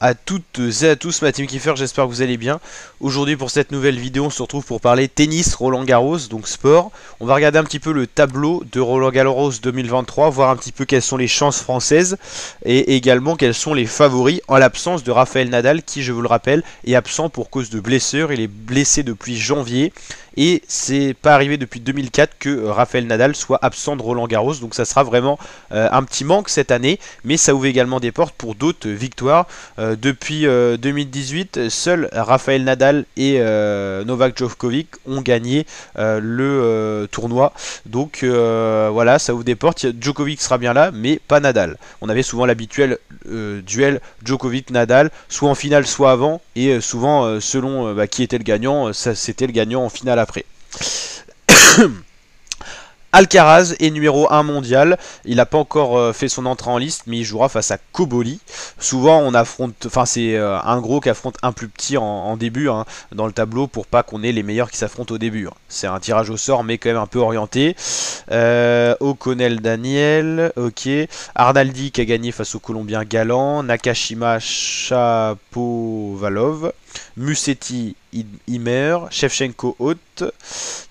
à toutes et à tous, ma team Kiefer, j'espère que vous allez bien. Aujourd'hui pour cette nouvelle vidéo, on se retrouve pour parler tennis, Roland Garros, donc sport. On va regarder un petit peu le tableau de Roland Garros 2023, voir un petit peu quelles sont les chances françaises et également quels sont les favoris en l'absence de Rafael Nadal qui, je vous le rappelle, est absent pour cause de blessure. Il est blessé depuis janvier et c'est pas arrivé depuis 2004 que Rafael Nadal soit absent de Roland Garros, donc ça sera vraiment un petit manque cette année, mais ça ouvre également des portes pour d'autres victoires. Depuis 2018, seuls Rafael Nadal et Novak Djokovic ont gagné le tournoi. Donc voilà, ça ouvre des portes. Djokovic sera bien là, mais pas Nadal. On avait souvent l'habituel duel Djokovic-Nadal, soit en finale, soit avant, et souvent selon qui était le gagnant, c'était le gagnant en finale après. Alcaraz est numéro 1 mondial, il n'a pas encore fait son entrée en liste, mais il jouera face à Koboli. Souvent on affronte, enfin c'est un gros qui affronte un plus petit en début dans le tableau pour pas qu'on ait les meilleurs qui s'affrontent au début. C'est un tirage au sort mais quand même un peu orienté. O'Connell Daniel, ok. Arnaldi qui a gagné face au Colombien Galant, Nakashima Shapovalov, Musetti Imer, Shevchenko Haute.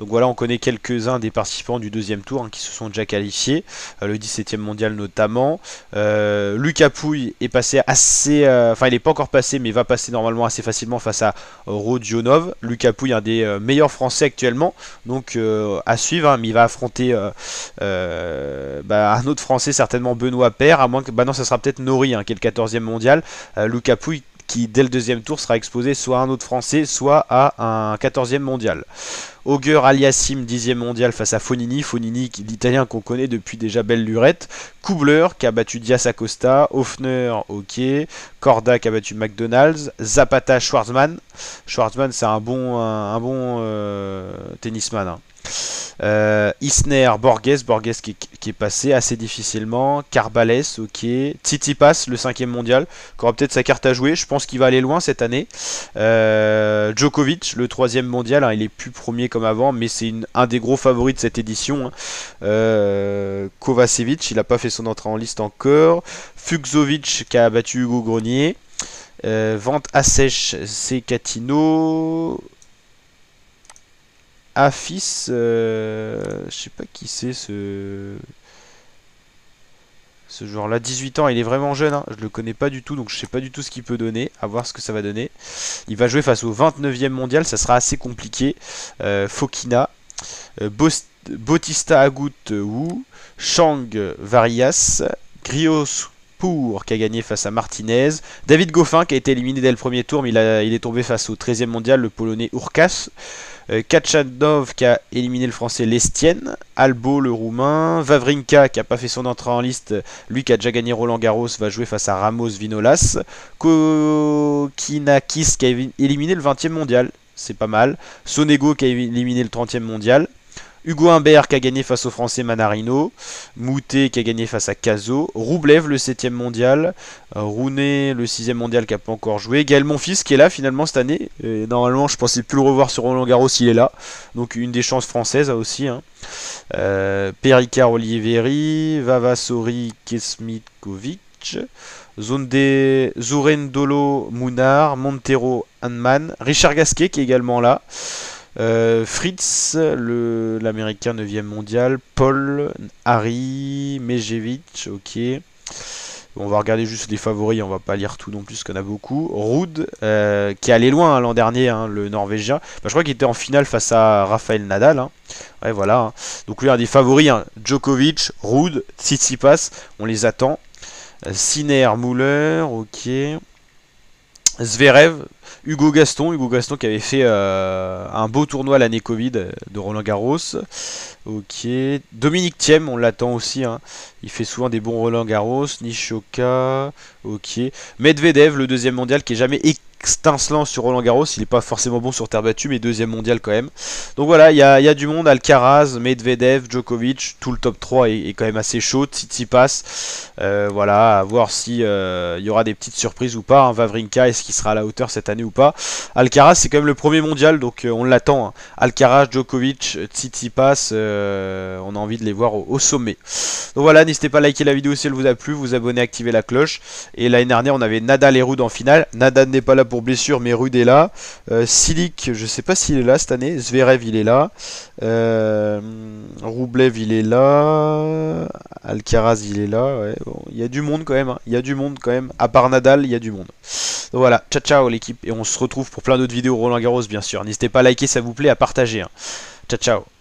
Donc voilà, on connaît quelques-uns des participants du deuxième tour qui se sont déjà qualifiés, le 17e mondial notamment. Lucas Pouille est passé assez, enfin il n'est pas encore passé mais va passer normalement assez facilement face à Rodionov. Lucas Pouille, un des meilleurs français actuellement, donc à suivre, mais il va affronter un autre français, certainement Benoît Paire, à moins que, non, ça sera peut-être Nori qui est le 14e mondial. Lucas Pouille qui dès le deuxième tour sera exposé soit à un autre français, soit à un 14e mondial. Auger Aliassime, 10e mondial face à Fonini. Fonini, l'italien qu'on connaît depuis déjà belle lurette. Kubler qui a battu Diaz Acosta. Hoffner, ok. Korda qui a battu McDonald's. Zapata, Schwartzman. Schwartzman, c'est un bon tennisman. Isner, Borges qui est passé assez difficilement. Carbales, ok. Tsitsipas, le 5e mondial, qui aura peut-être sa carte à jouer. Je pense qu'il va aller loin cette année. Djokovic, le 3e mondial, il est plus premier comme avant, mais c'est un des gros favoris de cette édition. Kovacevic, il n'a pas fait son entrée en liste encore. Fuxovic qui a battu Hugo Grenier. Vente à sèche, c'est Catino. Afis, je sais pas qui c'est ce joueur là, 18 ans, il est vraiment jeune, je le connais pas du tout, donc je sais pas du tout ce qu'il peut donner, à voir ce que ça va donner. Il va jouer face au 29e mondial, ça sera assez compliqué. Fokina, Bautista Agut Wu, Chang Varias, Grios qui a gagné face à Martinez, David Goffin qui a été éliminé dès le premier tour, mais il est tombé face au 13e mondial, le polonais Urkas. Kachanov qui a éliminé le français Lestienne, Albo le roumain, Wawrinka qui n'a pas fait son entrée en liste, lui qui a déjà gagné Roland Garros, va jouer face à Ramos Vinolas, Kokinakis qui a éliminé le 20e mondial, c'est pas mal, Sonego qui a éliminé le 30e mondial, Hugo Humbert qui a gagné face au français Manarino, Moutet qui a gagné face à Cazot, Roublev le 7e mondial, Rounet le 6e mondial qui n'a pas encore joué, Gaël Monfils qui est là finalement cette année, et normalement je pensais plus le revoir sur Roland Garros, il est là, donc une des chances françaises aussi. Pericard Oliveri, Vavasori Kesmikovic, Zurendolo Mounar, Montero Hanman, Richard Gasquet qui est également là. Fritz, l'américain 9e mondial, Paul, Harry, Mejevic, ok. On va regarder juste les favoris, on va pas lire tout non plus, parce qu'on a beaucoup. Ruud, qui est allé loin l'an dernier, le norvégien. Je crois qu'il était en finale face à Rafael Nadal. Ouais, voilà. Donc lui, un des favoris, Djokovic, Ruud, Tsitsipas, on les attend. Sinner, Muller, ok. Zverev, Hugo Gaston qui avait fait un beau tournoi l'année Covid de Roland Garros. Ok. Dominique Thiem, on l'attend aussi. Il fait souvent des bons Roland Garros. Nishioka. Ok. Medvedev, le 2e mondial qui est jamais extincelant sur Roland Garros. Il n'est pas forcément bon sur terre battue, mais deuxième mondial quand même. Donc voilà, il y a du monde. Alcaraz, Medvedev, Djokovic, tout le top 3 est quand même assez chaud. Tsitsipas, voilà, à voir si il y aura des petites surprises ou pas. Hein. Wawrinka, est-ce qu'il sera à la hauteur cette année ou pas? Alcaraz, c'est quand même le premier mondial, donc on l'attend. Hein. Alcaraz, Djokovic, Tsitsipas, on a envie de les voir au sommet. Donc voilà, n'hésitez pas à liker la vidéo si elle vous a plu, vous abonner, activer la cloche. Et l'année dernière, on avait Nadal et Ruud en finale. Nadal n'est pas là pour blessure, mais Ruud est là. Silic, je sais pas s'il est là cette année. Zverev, il est là. Rublev, il est là. Alcaraz, il est là. Ouais, bon, il y a du monde quand même. Hein. Il y a du monde quand même. À part Nadal, il y a du monde. Donc voilà, ciao ciao l'équipe. Et on se retrouve pour plein d'autres vidéos Roland Garros, bien sûr. N'hésitez pas à liker, ça vous plaît, à partager. Hein. Ciao ciao.